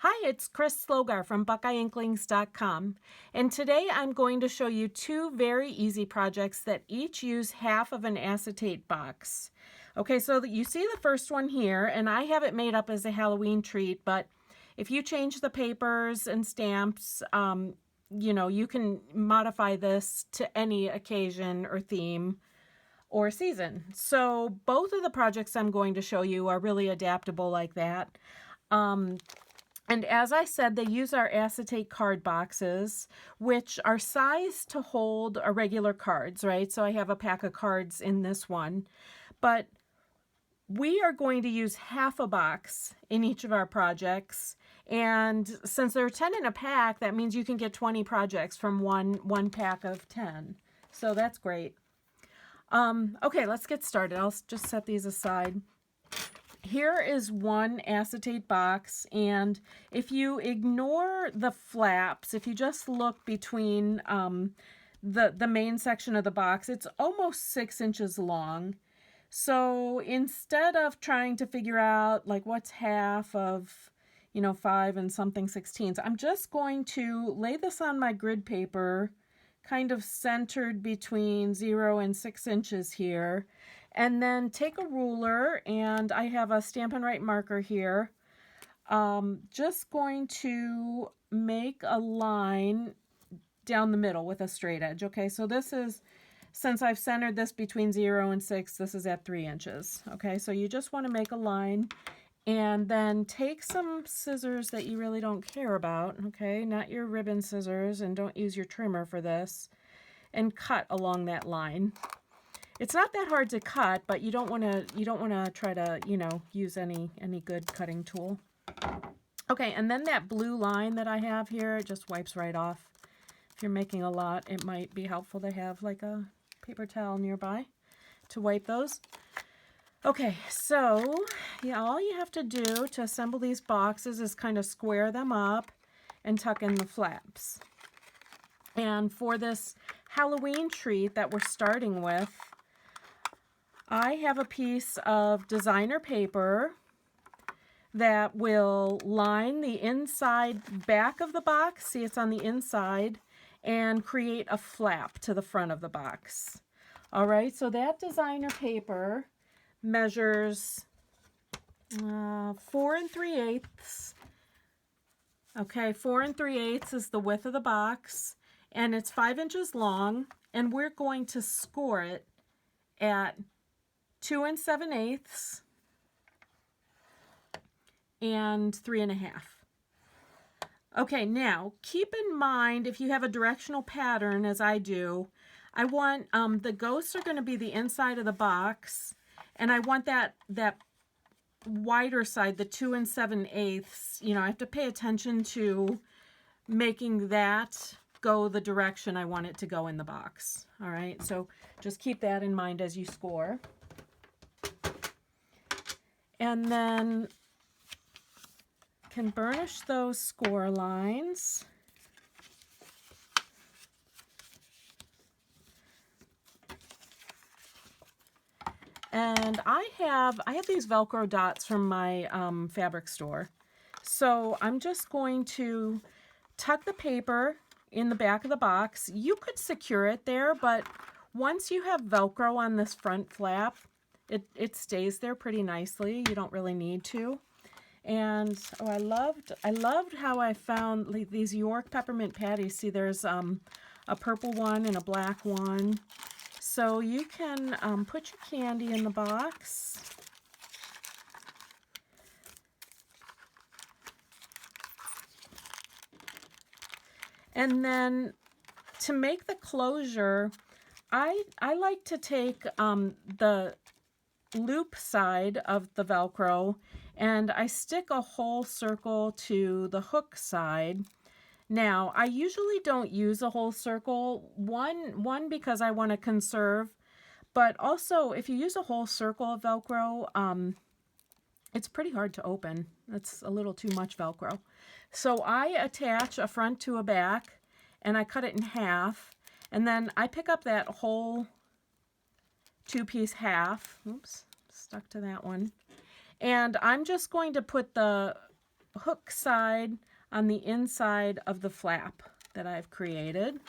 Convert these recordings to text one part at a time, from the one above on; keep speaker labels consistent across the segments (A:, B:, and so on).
A: Hi, it's Chris Slogar from BuckeyeInklings.com, and today I'm going to show you two very easy projects that each use half of an acetate box. Okay, so you see the first one here, and I have it made up as a Halloween treat, but if you change the papers and stamps, you can modify this to any occasion or theme or season. So both of the projects I'm going to show you are really adaptable like that. And as I said, they use our acetate card boxes, which are sized to hold our regular cards, right? So I have a pack of cards in this one. But we are going to use half a box in each of our projects. And since there are 10 in a pack, that means you can get 20 projects from one pack of 10. So that's great. Okay, let's get started. I'll just set these aside. Here is one acetate box, and if you ignore the flaps, if you just look between the main section of the box, it's almost 6 inches long. So instead of trying to figure out like what's half of 5 and something 16ths, I'm just going to lay this on my grid paper, kind of centered between 0 and 6 inches here. And then take a ruler, and I have a Stampin' Write marker here. Just going to make a line down the middle with a straight edge. Okay, so this is, since I've centered this between 0 and 6, this is at 3 inches. Okay, so you just want to make a line, and then take some scissors that you really don't care about, okay, not your ribbon scissors, and don't use your trimmer for this, and cut along that line. It's not that hard to cut, but you don't want to try to, use any good cutting tool. Okay, and then that blue line that I have here, it just wipes right off. If you're making a lot, it might be helpful to have like a paper towel nearby to wipe those. Okay, so yeah, all you have to do to assemble these boxes is kind of square them up and tuck in the flaps. And for this Halloween treat that we're starting with, I have a piece of designer paper that will line the inside back of the box, see it's on the inside, and create a flap to the front of the box. All right, so that designer paper measures 4 3/8. Okay, 4 3/8 is the width of the box, and it's 5 inches long, and we're going to score it at 2 7/8 and 3 1/2. Okay, now keep in mind, if you have a directional pattern as I do, I want the ghosts are going to be the inside of the box, and I want that wider side, the 2 7/8. I have to pay attention to making that go the direction I want it to go in the box. All right, so just keep that in mind as you score. And then can burnish those score lines. And I have these Velcro dots from my fabric store. So I'm just going to tuck the paper in the back of the box. You could secure it there, but once you have Velcro on this front flap, it stays there pretty nicely. You don't really need to. And oh, I loved how I found these York peppermint patties. See, there's a purple one and a black one. So you can put your candy in the box. And then to make the closure, I like to take the loop side of the Velcro, and I stick a whole circle to the hook side. Now, I usually don't use a whole circle, one because I want to conserve, but also if you use a whole circle of Velcro, it's pretty hard to open. It's a little too much Velcro. So I attach a front to a back, and I cut it in half, and then I pick up that whole 2-piece half. Oops, stuck to that one. And I'm just going to put the hook side on the inside of the flap that I've created.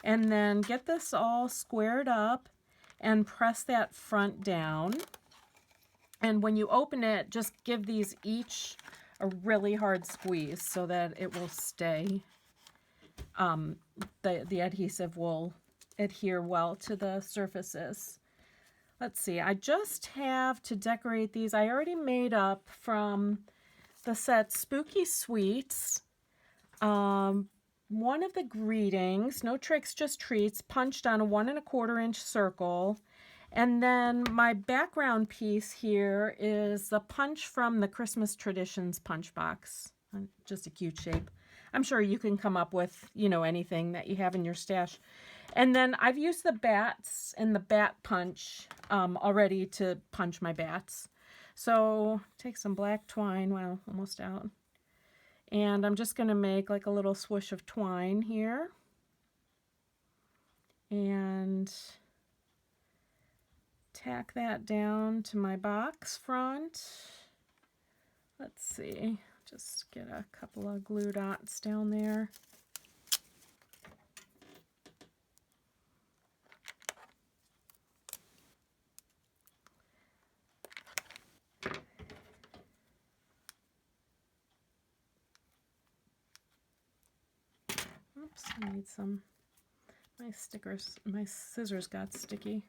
A: And then get this all squared up and press that front down. And when you open it, just give these each a really hard squeeze so that it will stay. The adhesive will adhere well to the surfaces. Let's see, I just have to decorate these. I already made up from the set Spooky Sweets. One of the greetings, no tricks, just treats, punched on a 1 1/4 inch circle. And then my background piece here is the punch from the Christmas Traditions punch box. Just a cute shape. I'm sure you can come up with, you know, anything that you have in your stash. And then I've used the bats and the bat punch already to punch my bats. So take some black twine, well, almost out. And I'm just going to make like a little swoosh of twine here. And tack that down to my box front. Let's see, just get a couple of glue dots down there. Oops, I need some, my scissors got sticky.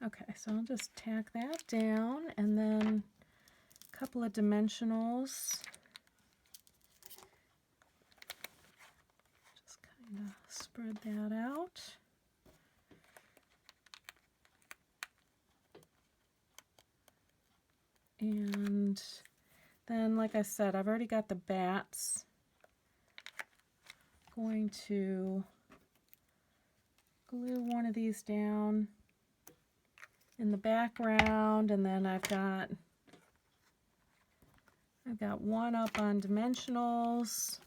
A: Okay, so I'll just tack that down, and then a couple of dimensionals. Just kind of spread that out. And then, like I said, I've already got the bats. Going to glue one of these down in the background, and then I've got one up on dimensionals.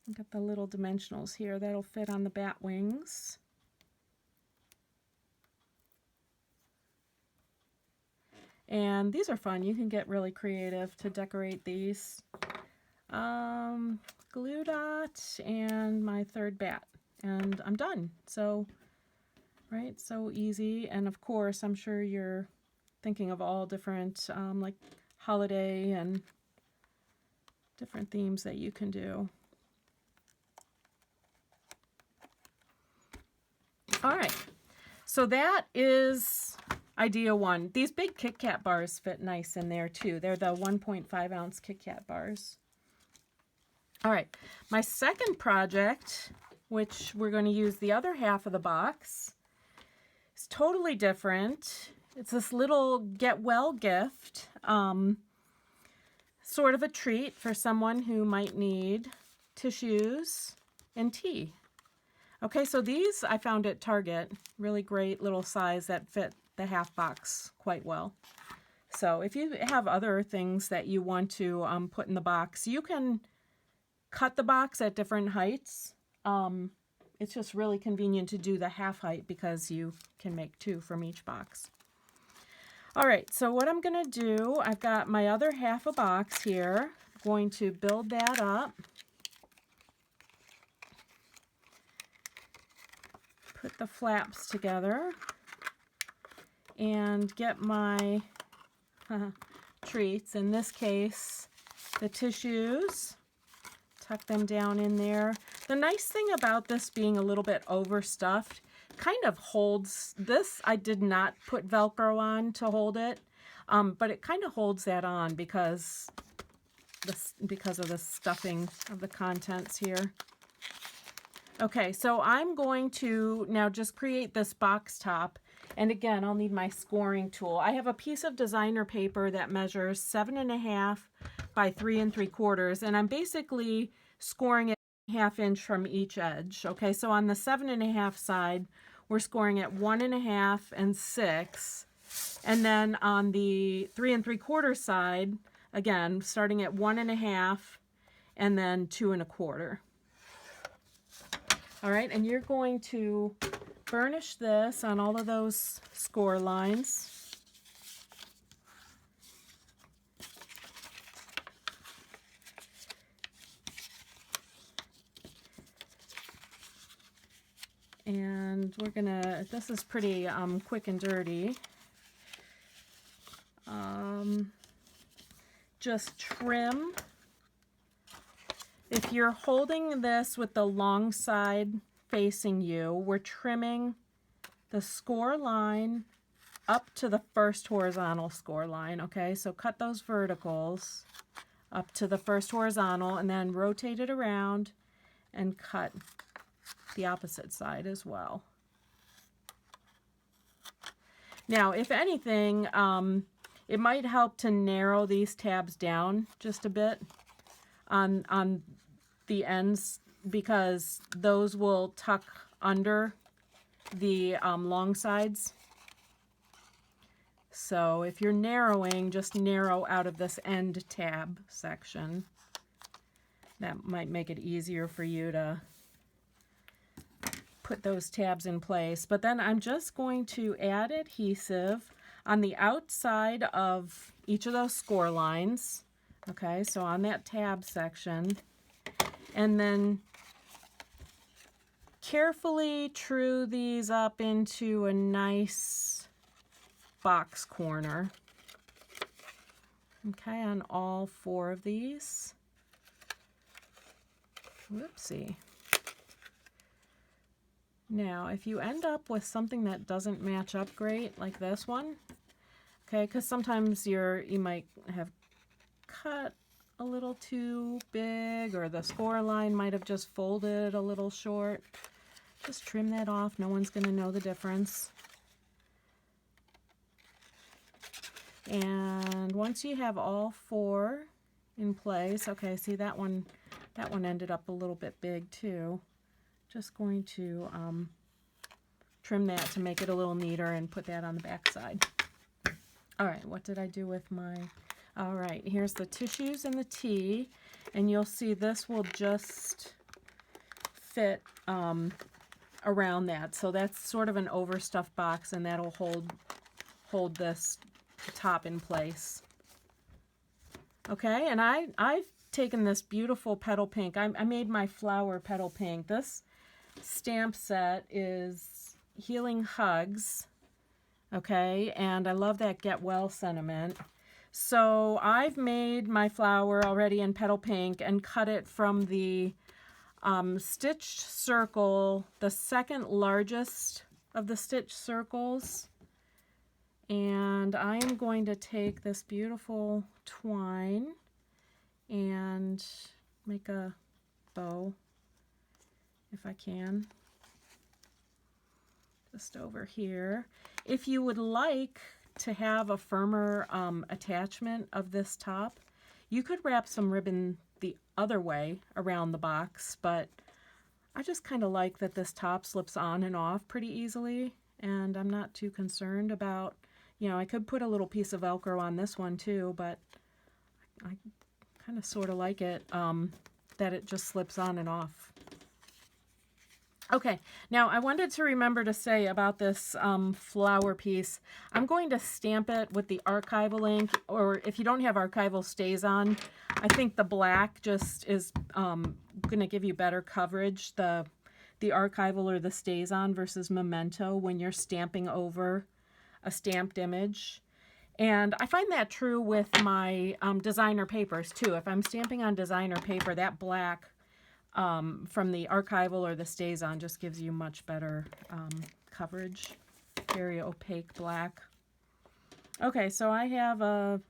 A: I've got the little dimensionals here that'll fit on the bat wings. And these are fun. You can get really creative to decorate these. Glue dot and my third bat, and I'm done. So, right, so easy. And of course, I'm sure you're thinking of all different like holiday and different themes that you can do. All right, so that is idea one. These big Kit Kat bars fit nice in there too. They're the 1.5 ounce Kit Kat bars. All right, my second project, which we're going to use the other half of the box, is totally different. It's this little get well gift, sort of a treat for someone who might need tissues and tea. Okay, so these I found at Target, really great little size that fit the half box quite well. So if you have other things that you want to put in the box, you can cut the box at different heights. It's just really convenient to do the half height because you can make two from each box. All right, so what I'm going to do, I've got my other half a box here. I'm going to build that up. Put the flaps together and get my treats, in this case, the tissues. Tuck them down in there. The nice thing about this being a little bit overstuffed, kind of holds this. I did not put Velcro on to hold it, but it kind of holds that on because of the stuffing of the contents here. Okay, so I'm going to now just create this box top. And again, I'll need my scoring tool. I have a piece of designer paper that measures 7.5 by 3 3/4, and I'm basically scoring it 1/2 inch from each edge. Okay, so on the 7.5 side, we're scoring at 1.5 and 6. And then on the 3 3/4 side, again, starting at 1.5 and then 2 1/4. All right, and you're going to burnish this on all of those score lines. And we're gonna, this is pretty quick and dirty. Just trim. If you're holding this with the long side facing you, we're trimming the score line up to the first horizontal score line, okay? So cut those verticals up to the first horizontal and then rotate it around and cut the opposite side as well. Now, if anything, it might help to narrow these tabs down just a bit on the ends, because those will tuck under the long sides. So if you're narrowing, just narrow out of this end tab section. That might make it easier for you to put those tabs in place. But then I'm just going to add adhesive on the outside of each of those score lines. Okay, so on that tab section, and then carefully true these up into a nice box corner. Okay, on all 4 of these. Whoopsie. Now, if you end up with something that doesn't match up great, like this one, okay, because sometimes you might have cut a little too big, or the score line might have just folded a little short. Just trim that off. No one's going to know the difference. And once you have all 4 in place, okay, see that one ended up a little bit big too. Just going to trim that to make it a little neater and put that on the back side. All right, what did I do with my... All right, here's the tissues and the tea, and you'll see this will just fit around that. So that's sort of an overstuffed box, and that'll hold this top in place. Okay, and I've taken this beautiful petal pink. I made my flower petal pink. This stamp set is Healing Hugs, okay, and I love that Get Well sentiment. So I've made my flower already in petal pink and cut it from the stitched circle, the second largest of the stitched circles. And I am going to take this beautiful twine and make a bow, if I can, just over here. If you would like to have a firmer attachment of this top, you could wrap some ribbon the other way around the box, but I just kind of like that this top slips on and off pretty easily, and I'm not too concerned about, you know, I could put a little piece of Velcro on this one too, but I kind of sort of like it that it just slips on and off. Okay, now I wanted to remember to say about this flower piece, I'm going to stamp it with the archival ink, or if you don't have archival StazOn, I think the black just is going to give you better coverage, the archival or the StazOn versus Memento when you're stamping over a stamped image. And I find that true with my designer papers too. If I'm stamping on designer paper, that black from the archival or the StazOn just gives you much better coverage. Very opaque black. Okay, so I have a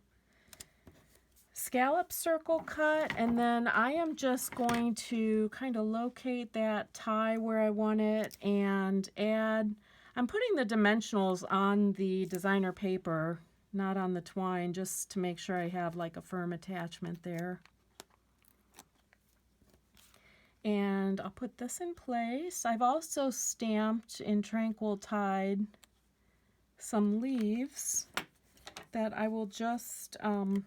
A: scallop circle cut, and then I am just going to kind of locate that tie where I want it and add, I'm putting the dimensionals on the designer paper, not on the twine, just to make sure I have like a firm attachment there. And I'll put this in place. I've also stamped in Tranquil Tide some leaves that I will just kind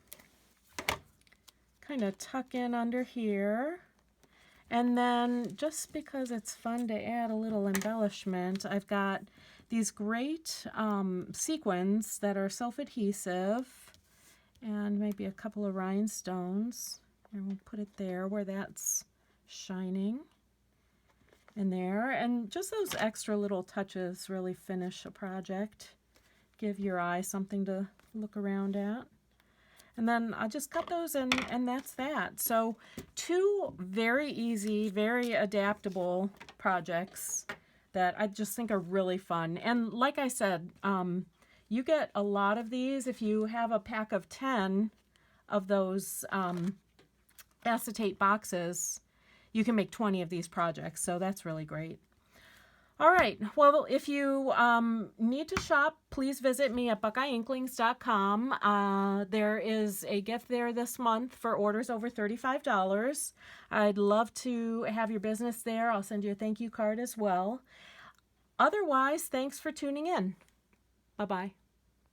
A: of tuck in under here. And then just because it's fun to add a little embellishment, I've got these great sequins that are self-adhesive and maybe a couple of rhinestones. And we'll put it there where that's shining. in there. And just those extra little touches really finish a project. Give your eye something to look around at. And then I just cut those and that's that. So 2 very easy, very adaptable projects that I just think are really fun. And like I said, you get a lot of these. If you have a pack of 10 of those acetate boxes, you can make 20 of these projects. So that's really great. All right, well, if you need to shop, please visit me at buckeyeinklings.com. There is a gift there this month for orders over $35. I'd love to have your business there. I'll send you a thank you card as well. Otherwise, thanks for tuning in. Bye-bye.